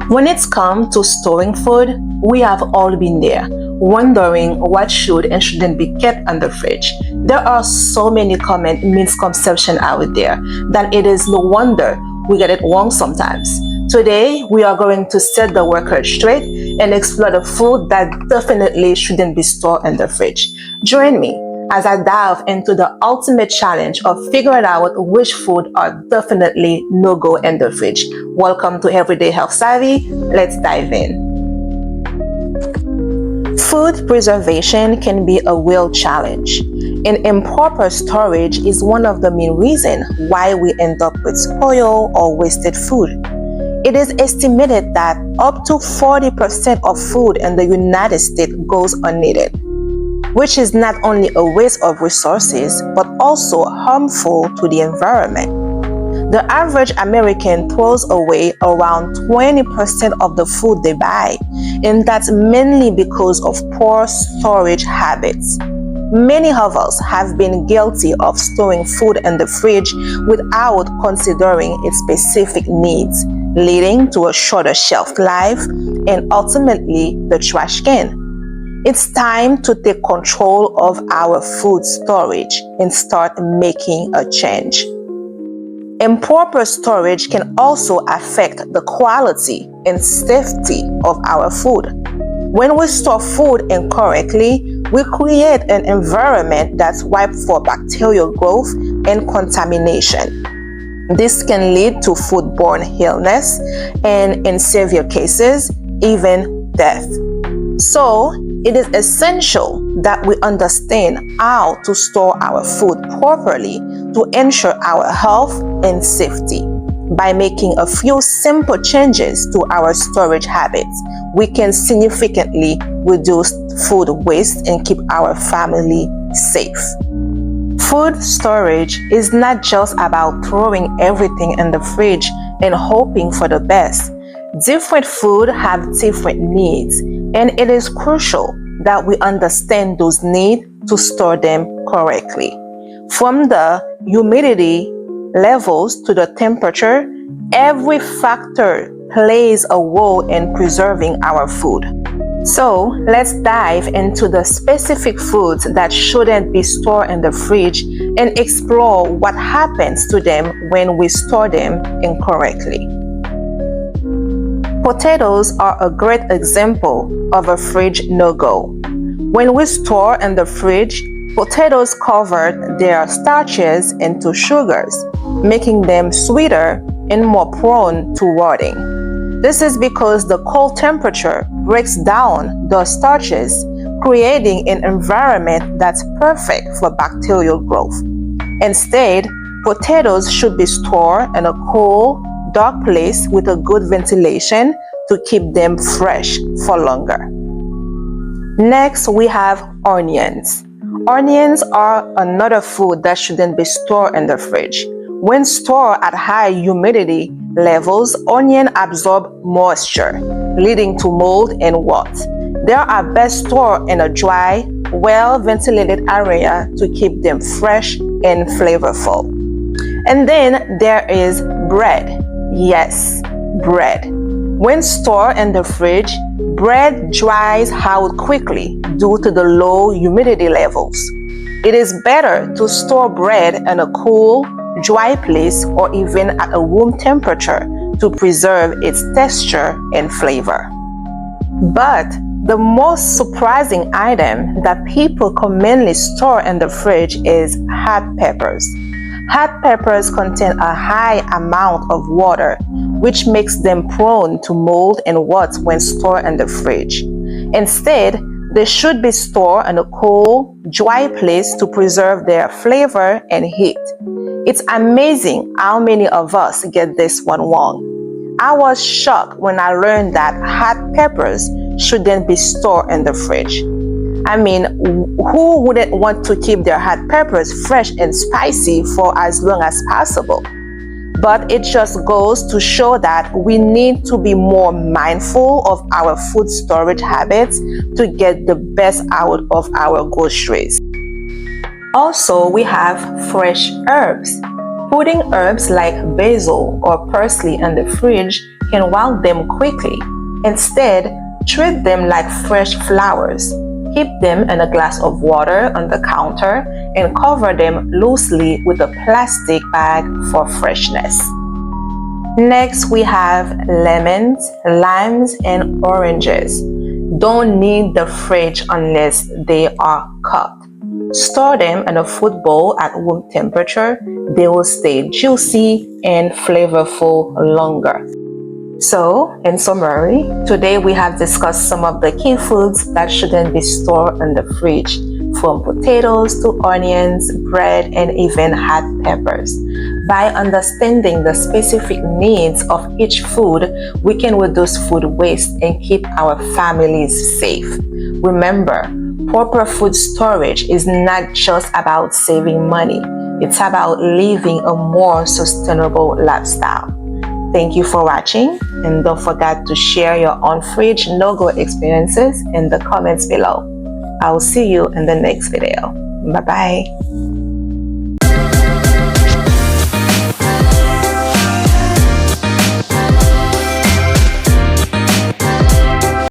When it's come to storing food, we have all been there, wondering what should and shouldn't be kept in the fridge. There are so many common misconceptions out there that it is no wonder we get it wrong sometimes. Today, we are going to set the record straight and explore the food that definitely shouldn't be stored in the fridge. Join me as I dive into the ultimate challenge of figuring out which food are definitely no-go in the fridge. Welcome to Everyday Health Savvy. Let's dive in. Food preservation can be a real challenge, and improper storage is one of the main reasons why we end up with spoiled or wasted food. It is estimated that up to 40% of food in the United States goes unneeded, which is not only a waste of resources but also harmful to the environment. The average American throws away around 20% of the food they buy, and that's mainly because of poor storage habits. Many of us have been guilty of storing food in the fridge without considering its specific needs, leading to a shorter shelf life and ultimately the trash can. It's time to take control of our food storage and start making a change. Improper storage can also affect the quality and safety of our food. When we store food incorrectly, we create an environment that's ripe for bacterial growth and contamination. This can lead to foodborne illness and, in severe cases, even death. So, it is essential that we understand how to store our food properly to ensure our health and safety. By making a few simple changes to our storage habits, we can significantly reduce food waste and keep our family safe. Food storage is not just about throwing everything in the fridge and hoping for the best. Different food have different needs, and it is crucial that we understand those needs to store them correctly. From the humidity levels to the temperature, every factor plays a role in preserving our food. So, let's dive into the specific foods that shouldn't be stored in the fridge and explore what happens to them when we store them incorrectly. Potatoes are a great example of a fridge no-go. When we store in the fridge, potatoes convert their starches into sugars, making them sweeter and more prone to rotting. This is because the cold temperature breaks down the starches, creating an environment that's perfect for bacterial growth. Instead, potatoes should be stored in a cool, dark place with a good ventilation to keep them fresh for longer. Next, we have onions. Onions are another food that shouldn't be stored in the fridge. When stored at high humidity levels, onions absorb moisture, leading to mold and rot. They are best stored in a dry, well-ventilated area to keep them fresh and flavorful. And then there is bread. Yes, bread. When stored in the fridge, bread dries out quickly due to the low humidity levels. It is better to store bread in a cool, dry place or even at a room temperature to preserve its texture and flavor. But the most surprising item that people commonly store in the fridge is hot peppers. Hot peppers contain a high amount of water, which makes them prone to mold and rot when stored in the fridge. Instead, they should be stored in a cool, dry place to preserve their flavor and heat. It's amazing how many of us get this one wrong. I was shocked when I learned that hot peppers shouldn't be stored in the fridge. I mean, who wouldn't want to keep their hot peppers fresh and spicy for as long as possible? But it just goes to show that we need to be more mindful of our food storage habits to get the best out of our groceries. Also, we have fresh herbs. Putting herbs like basil or parsley in the fridge can wilt them quickly. Instead, treat them like fresh flowers. Keep them in a glass of water on the counter and cover them loosely with a plastic bag for freshness. Next, we have lemons, limes, and oranges. Don't need the fridge unless they are cut. Store them in a food bowl at room temperature. They will stay juicy and flavorful longer. So, in summary, today we have discussed some of the key foods that shouldn't be stored in the fridge, from potatoes to onions, bread, and even hot peppers. By understanding the specific needs of each food, we can reduce food waste and keep our families safe. Remember, proper food storage is not just about saving money, it's about living a more sustainable lifestyle. Thank you for watching, and don't forget to share your own fridge no-go experiences in the comments below. I will see you in the next video. Bye-bye.